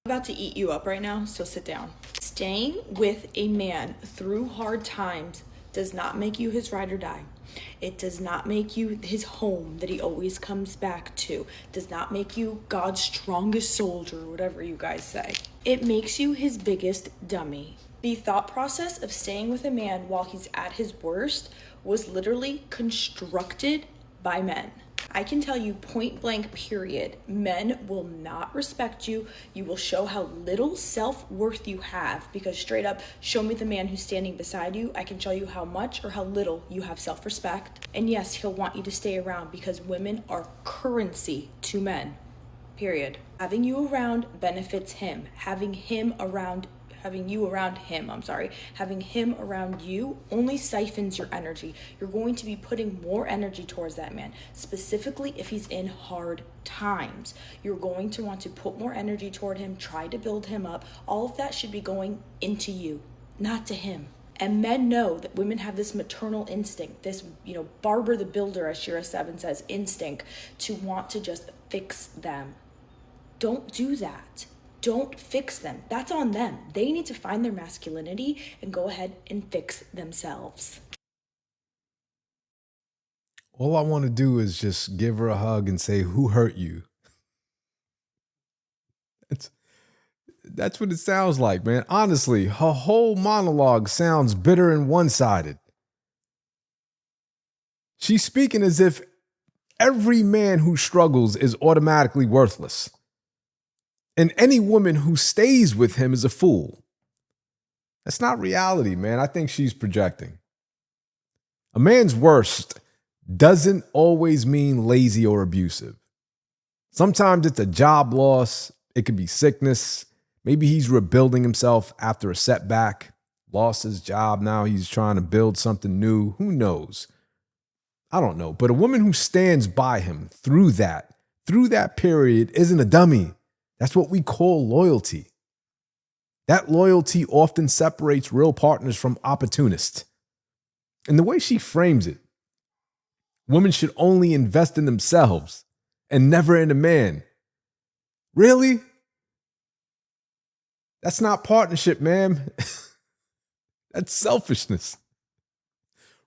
About to eat you up right now, so sit down. Staying with a man through hard times does not make you his ride or die. It does not make you his home that he always comes back to. It does not make you God's strongest soldier, whatever you guys say. It makes you his biggest dummy. The thought process of staying with a man while he's at his worst was literally constructed by men. I can tell you point blank period, men will not respect you. You will show how little self-worth you have, because straight up, show me the man who's standing beside you. I can show you how much or how little you have self-respect. And yes, he'll want you to stay around because women are currency to men, period. Having you around benefits him. Having him around you only siphons your energy. You're going to be putting more energy towards that man, specifically if he's in hard times. You're going to want to put more energy toward him, try to build him up. All of that should be going into you, not to him. And men know that women have this maternal instinct, this, Barbara the Builder, as Shira 7 says, instinct to want to just fix them. Don't do that. Don't fix them. That's on them. They need to find their masculinity and go ahead and fix themselves. All I want to do is just give her a hug and say, "Who hurt you?" That's what it sounds like, man. Honestly, her whole monologue sounds bitter and one-sided. She's speaking as if every man who struggles is automatically worthless. And any woman who stays with him is a fool. That's not reality, man. I think she's projecting. A man's worst doesn't always mean lazy or abusive. Sometimes it's a job loss. It could be sickness. Maybe he's rebuilding himself after a setback, lost his job. Now he's trying to build something new. Who knows? I don't know. But a woman who stands by him through that period isn't a dummy. That's what we call loyalty. That loyalty often separates real partners from opportunists. And the way she frames it, women should only invest in themselves and never in a man. Really? That's not partnership, man. That's selfishness.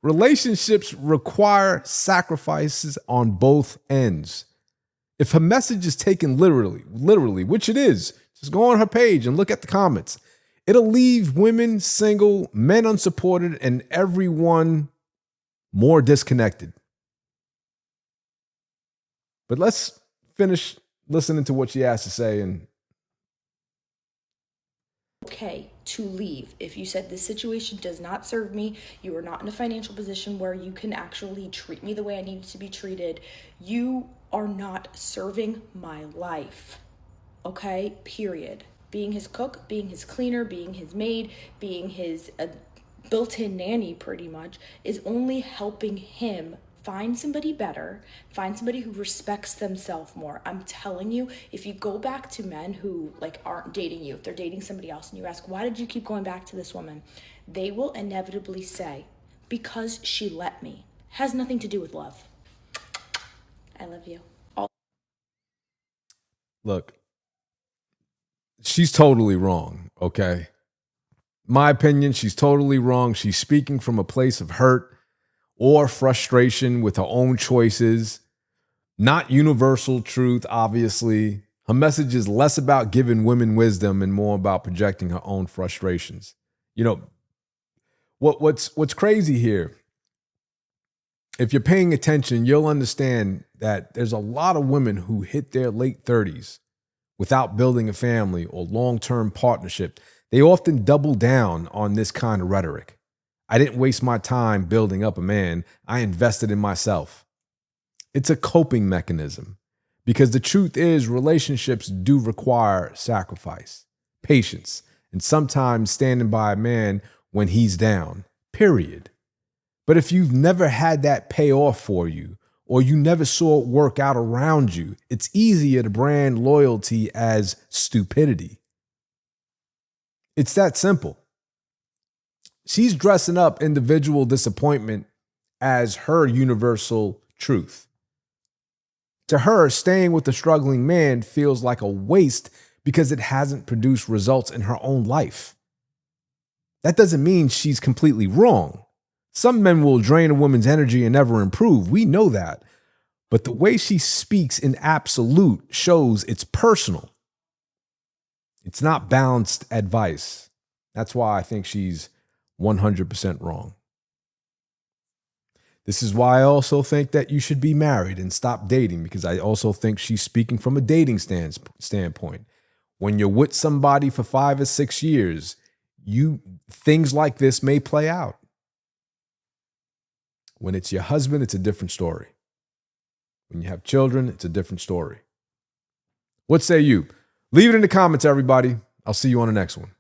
Relationships require sacrifices on both ends. If her message is taken literally, which it is, just go on her page and look at the comments. It'll leave women single, men unsupported, and everyone more disconnected. But let's finish listening to what she has to say. And okay to leave. If you said this situation does not serve me, you are not in a financial position where you can actually treat me the way I need to be treated, you are not serving my life. Okay, period. Being his cook, being his cleaner, being his maid, being his built-in nanny pretty much is only helping him find somebody better, find somebody who respects themselves more. I'm telling you, if you go back to men who aren't dating you, if they're dating somebody else and you ask, why did you keep going back to this woman? They will inevitably say, because she let me. Has nothing to do with love. I love you. look, she's totally wrong, okay? My opinion, she's totally wrong. She's speaking from a place of hurt or frustration with her own choices. Not universal truth, obviously. Her message is less about giving women wisdom and more about projecting her own frustrations. You know, what's crazy here, if you're paying attention, you'll understand that there's a lot of women who hit their late 30s without building a family or long-term partnership. They often double down on this kind of rhetoric. I didn't waste my time building up a man. I invested in myself. It's a coping mechanism because the truth is relationships do require sacrifice, patience, and sometimes standing by a man when he's down, period. But if you've never had that pay off for you, or you never saw it work out around you, it's easier to brand loyalty as stupidity. It's that simple. She's dressing up individual disappointment as her universal truth. To her, staying with a struggling man feels like a waste because it hasn't produced results in her own life. That doesn't mean she's completely wrong. Some men will drain a woman's energy and never improve. We know that. But the way she speaks in absolute shows it's personal. It's not balanced advice. That's why I think she's 100% wrong. This is why I also think that you should be married and stop dating, because I also think she's speaking from a dating standpoint. When you're with somebody for 5 or 6 years, things like this may play out. When it's your husband, it's a different story. When you have children, it's a different story. What say you? Leave it in the comments, everybody. I'll see you on the next one.